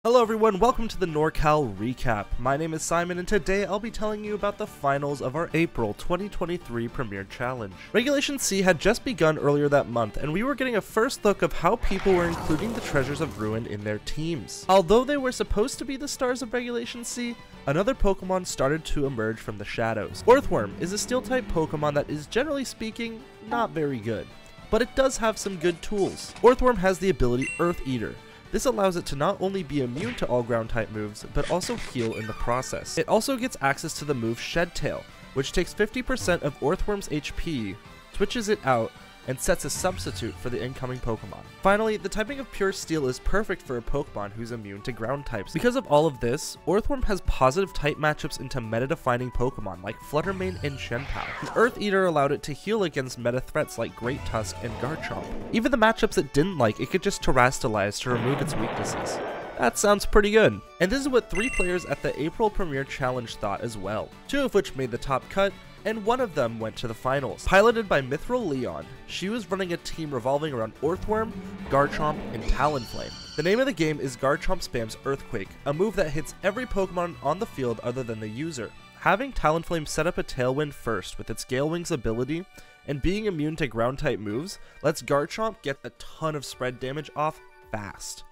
Hello everyone, welcome to the NorCal recap. My name is Simon and today I'll be telling you about the finals of our April 2023 Premier Challenge. Regulation C had just begun earlier that month and we were getting a first look of how people were including the Treasures of Ruin in their teams. Although they were supposed to be the stars of Regulation C, another Pokemon started to emerge from the shadows. Orthworm is a Steel-type Pokemon that is, generally speaking, not very good, but it does have some good tools. Orthworm has the ability Earth Eater. This allows it to not only be immune to all ground type moves, but also heal in the process. It also gets access to the move Shed Tail, which takes 50% of Orthworm's HP, switches it out, and sets a substitute for the incoming Pokemon. Finally, the typing of Pure Steel is perfect for a Pokemon who's immune to ground types. Because of all of this, Orthworm has positive type matchups into meta-defining Pokemon like Fluttermane and Shenpao. The Earth Eater allowed it to heal against meta threats like Great Tusk and Garchomp. Even the matchups it didn't like, it could just Terrastalize to remove its weaknesses. That sounds pretty good. And this is what 3 players at the April Premier Challenge thought as well, 2 of which made the top cut, and 1 of them went to the finals. Piloted by Mythril Leon, she was running a team revolving around Orthworm, Garchomp, and Talonflame. The name of the game is Garchomp Spam's Earthquake, a move that hits every Pokemon on the field other than the user. Having Talonflame set up a Tailwind first with its Gale Wings ability, and being immune to ground type moves, lets Garchomp get a ton of spread damage off fast.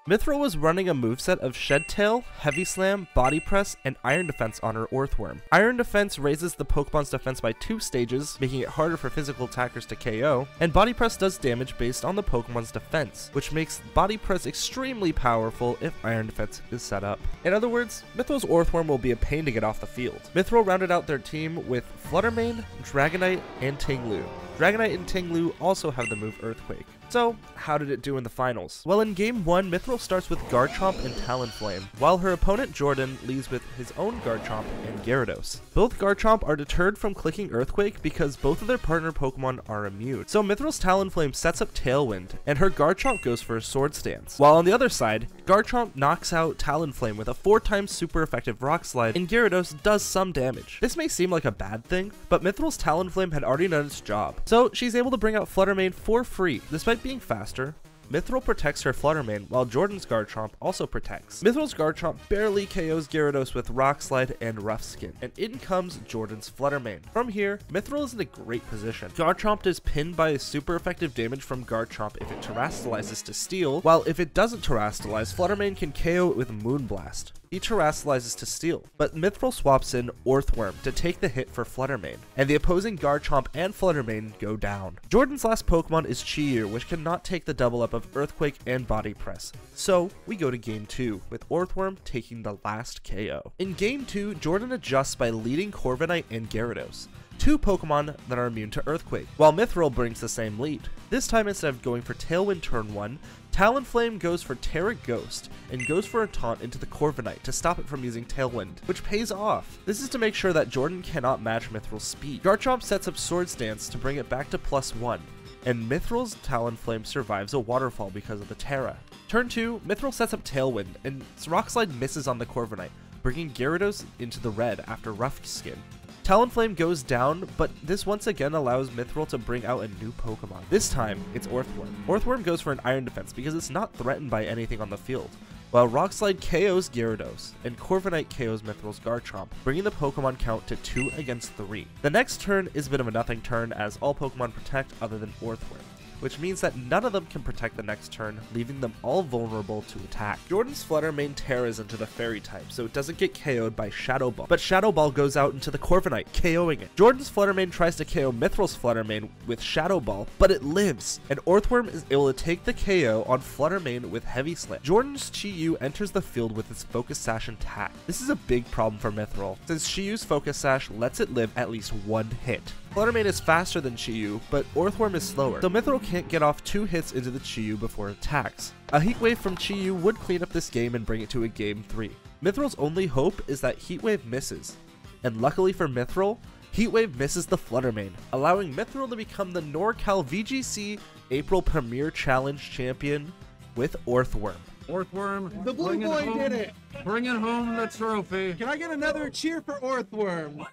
Mythril was running a moveset of Shed Tail, Heavy Slam, Body Press, and Iron Defense on her Orthworm. Iron Defense raises the Pokemon's defense by 2 stages, making it harder for physical attackers to KO, and Body Press does damage based on the Pokemon's defense, which makes Body Press extremely powerful if Iron Defense is set up. In other words, Mythril's Orthworm will be a pain to get off the field. Mythril rounded out their team with Fluttermane, Dragonite, and Tinglu. Dragonite and Tinglu also have the move Earthquake. So, how did it do in the finals? Well, in Game 1, Mythril starts with Garchomp and Talonflame, while her opponent Jordan leads with his own Garchomp and Gyarados. Both Garchomp are deterred from clicking Earthquake because both of their partner Pokemon are immune. So Mythril's Talonflame sets up Tailwind, and her Garchomp goes for a Sword Stance. While on the other side, Garchomp knocks out Talonflame with a 4x super effective Rock Slide, and Gyarados does some damage. This may seem like a bad thing, but Mythril's Talonflame had already done its job. So she's able to bring out Fluttermane for free. Despite being faster, Mythril protects her Fluttermane, while Jordan's Garchomp also protects. Mythril's Garchomp barely KOs Gyarados with Rock Slide and Rough Skin, and in comes Jordan's Fluttermane. From here, Mythril is in a great position. Garchomp is pinned by a super effective damage from Garchomp if it Terrastalizes to Steel, while if it doesn't Terrastalize, Fluttermane can KO it with Moonblast. He Terrastalizes to Steel, but Mythril swaps in Orthworm to take the hit for Fluttermane, and the opposing Garchomp and Fluttermane go down. Jordan's last Pokemon is Chi-Yu, which cannot take the double up of Earthquake and Body Press. So, we go to Game 2, with Orthworm taking the last KO. In Game 2, Jordan adjusts by leading Corviknight and Gyarados, 2 Pokemon that are immune to Earthquake, while Mythril brings the same lead. This time, instead of going for Tailwind turn 1, Talonflame goes for Terra Ghost and goes for a taunt into the Corviknight to stop it from using Tailwind, which pays off. This is to make sure that Jordan cannot match Mythril's speed. Garchomp sets up Sword Stance to bring it back to +1, and Mythril's Talonflame survives a waterfall because of the Terra. Turn 2, Mythril sets up Tailwind, and Rock Slide misses on the Corviknight, bringing Gyarados into the red after Rough Skin. Talonflame goes down, but this once again allows Mythril to bring out a new Pokemon. This time, it's Orthworm. Orthworm goes for an Iron Defense because it's not threatened by anything on the field, while Rock Slide KOs Gyarados, and Corviknight KOs Mythril's Garchomp, bringing the Pokemon count to 2 against 3. The next turn is a bit of a nothing turn as all Pokemon protect other than Orthworm, which means that none of them can protect the next turn, leaving them all vulnerable to attack. Jordan's Fluttermane tears into the Fairy type, so it doesn't get KO'd by Shadow Ball, but Shadow Ball goes out into the Corviknight, KOing it. Jordan's Fluttermane tries to KO Mythril's Fluttermane with Shadow Ball, but it lives, and Orthworm is able to take the KO on Fluttermane with Heavy Slam. Jordan's Chi-Yu enters the field with its Focus Sash intact. This is a big problem for Mythril, since Chi-Yu's Focus Sash lets it live at least 1 hit. Fluttermane is faster than Chi-Yu, but Orthworm is slower, so Mythril can't get off 2 hits into the Chi-Yu before it attacks. A Heat Wave from Chi-Yu would clean up this game and bring it to a Game 3. Mythril's only hope is that Heat Wave misses, and luckily for Mythril, Heat Wave misses the Fluttermane, allowing Mythril to become the NorCal VGC April Premier Challenge champion with Orthworm. Orthworm, The blue boy did it! Bringing home the trophy. Can I get another cheer for Orthworm?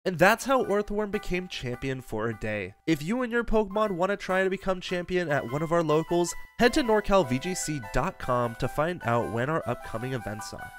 And that's how Orthworm became champion for a day. If you and your Pokemon want to try to become champion at one of our locals, head to NorCalVGC.com to find out when our upcoming events are.